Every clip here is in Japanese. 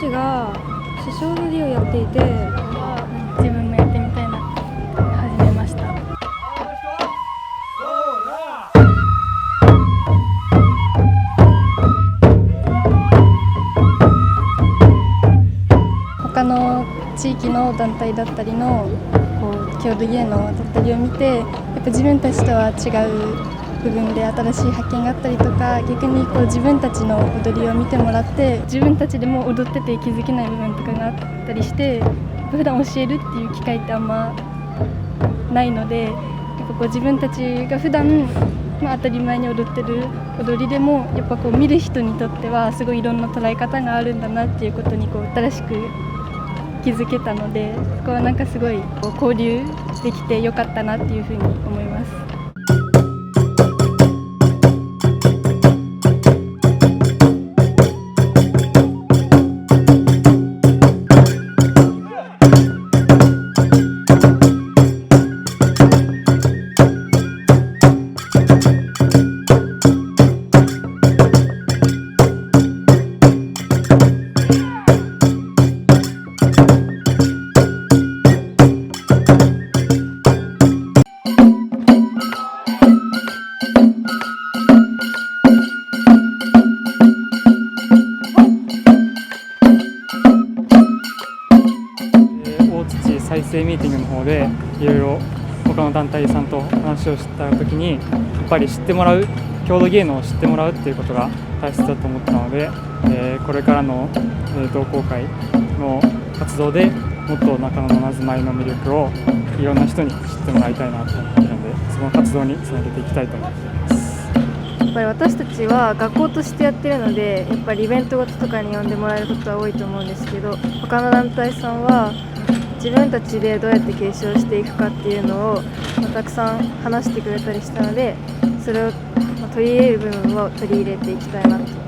ちが師匠踊りをやっていて、自分もやってみたいなって始めました。他の地域の団体だったりの郷土芸能だったりを見て、やっぱ自分たちとは違う部分で新しい発見があったりとか、逆に自分たちの踊りを見てもらって自分たちでも踊ってて気づけない部分とかがあったりして、普段教えるっていう機会ってあんまないので、やっぱ自分たちが普段当たり前に踊ってる踊りでもやっぱ見る人にとってはすごいいろんな捉え方があるんだなっていうことに新しく気づけたので、そこはなんかすごい交流できてよかったなっていうふうに思います。再生ミーティングの方でいろいろ他の団体さんと話をしたときに、やっぱり知ってもらう、郷土芸能を知ってもらうっていうことが大切だと思ったので、これからの同好会の活動でもっと中野のなずまいの魅力をいろんな人に知ってもらいたいなと思っているので、その活動につなげていきたいと思います。やっぱり私たちは学校としてやってるので、やっぱりイベントごととかに呼んでもらえることは多いと思うんですけど、他の団体さんは自分たちでどうやって継承していくかっていうのをたくさん話してくれたりしたので、それを取り入れる部分を取り入れていきたいなと思います。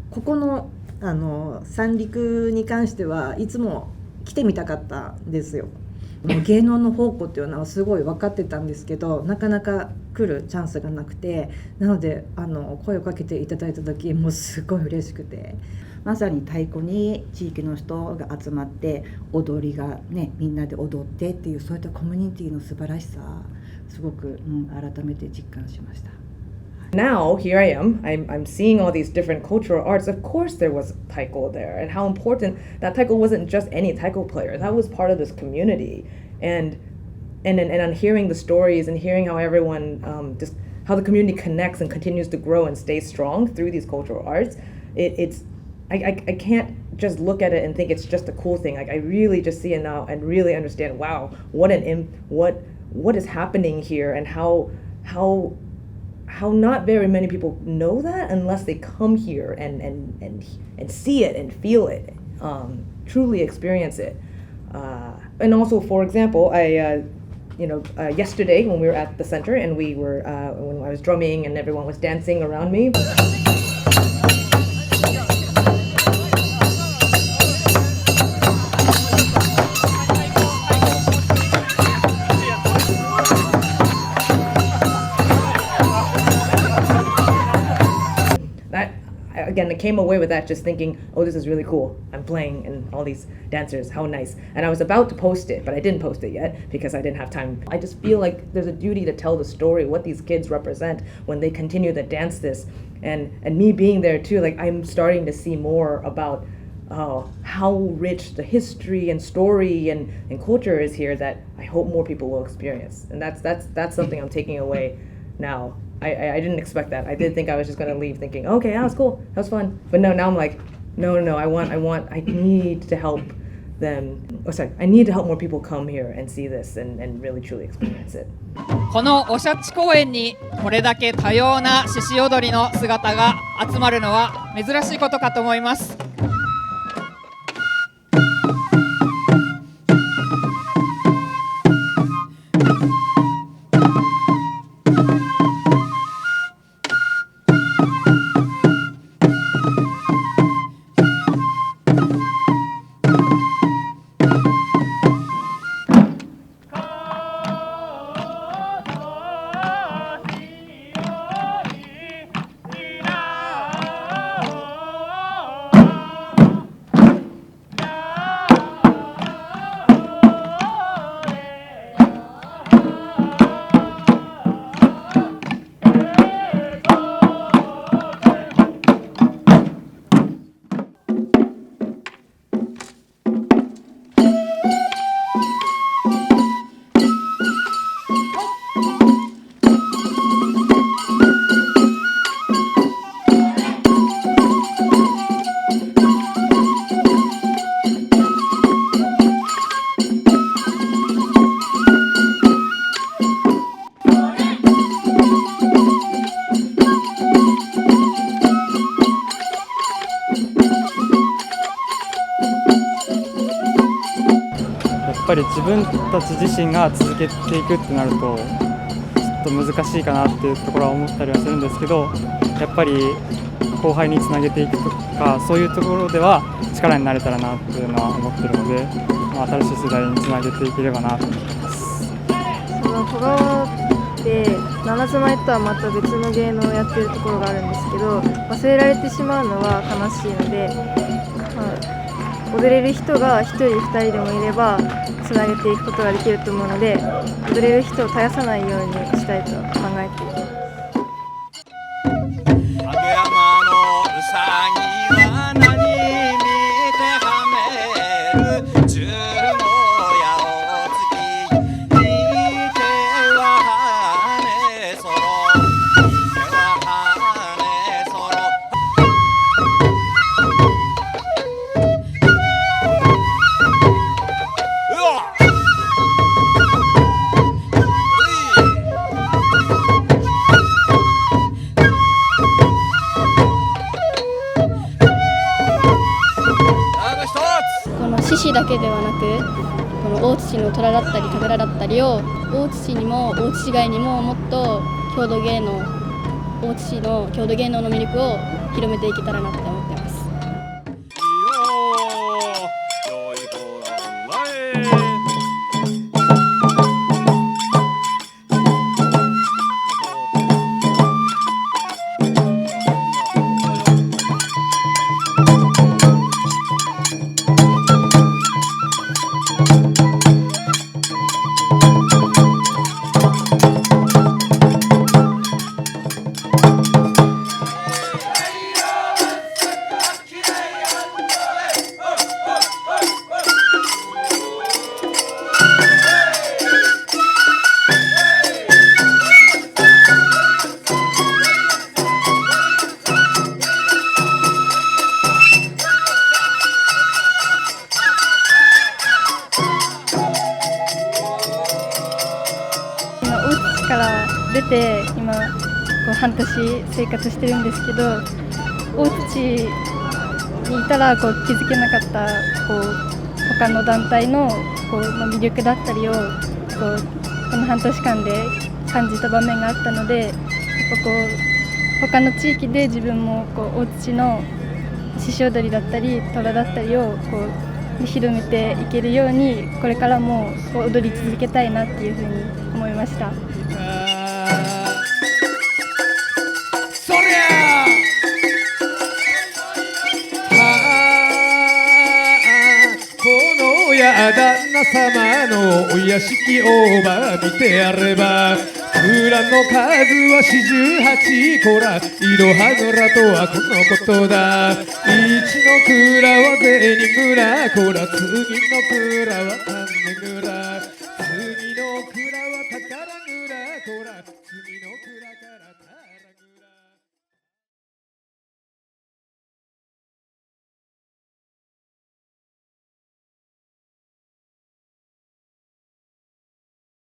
ここの三陸に関してはいつも来てみたかったんですよ。芸能の宝庫っていうのはすごい分かってたんですけど、なかなか来るチャンスがなくて、なので声をかけていただいた時もうすごい嬉しくて、まさに太鼓に地域の人が集まって踊りがね、みんなで踊ってっていう、そういったコミュニティの素晴らしさ、すごく、改めて実感しました。Now, here I am, I'm seeing all these different cultural arts. Of course there was taiko there, and how important that taiko wasn't just any taiko player, that was part of this community. And on hearing the stories and hearing how everyone, just how the community connects and continues to grow and stay strong through these cultural arts, I can't just look at it and think it's just a cool thing. Like, I really just see it now and really understand, wow, what is happening here, and how not very many people know that unless they come here and see it and feel it, truly experience it. And also, for example, yesterday when we were at the center and when I was drumming and everyone was dancing around me. again, I came away with that just thinking, oh, this is really cool. I'm playing and all these dancers, how nice. And I was about to post it, but I didn't post it yet because I didn't have time. I just feel like there's a duty to tell the story, what these kids represent when they continue to dance this. And me being there too, like I'm starting to see more about how rich the history and story and culture is here that I hope more people will experience. And that's something I'm taking away now. I didn't expect that. I did think I was just gonna leave thinking, okay, that was cool, that was fun. But no, now I'm like, no, I need to help them. I need to help more people come here and see this and really truly experience it. このおしゃっち公園にこれだけ多様な獅子踊りの姿が集まるのは珍しいことかと思います。やっぱり自分たち自身が続けていくってなるとちょっと難しいかなっていうところは思ったりはするんですけど、やっぱり後輩につなげていくとかそういうところでは力になれたらなっていうのは思ってるので、新しい世代につなげていければなと思います。その小川で七つ前とはまた別の芸能をやってるところがあるんですけど、忘れられてしまうのは悲しいので、踊れる人が1人2人でもいればつなげていくことができると思うので、踊れる人を絶やさないようにしたいと考えています。獅子だけではなく、この大槌の虎だったり神楽だったりを大槌にも大槌以外にももっと郷土芸能、大槌の郷土芸能の魅力を広めていけたらなって思っています。から出て今こう半年生活してるんですけど、大槌にいたらこう気づけなかったこう他の団体のこう魅力だったりをこの半年間で感じた場面があったので、やっぱこう他の地域で自分もこう大槌の獅子踊りだったり虎だったりをこう広めていけるようにこれからも踊り続けたいなっていうふうに思いました。そりゃ旦那様のお屋敷オーバー見てやれば蔵の数は48こらいろは蔵とはこのことだ一の蔵は銭蔵こら次の蔵は金蔵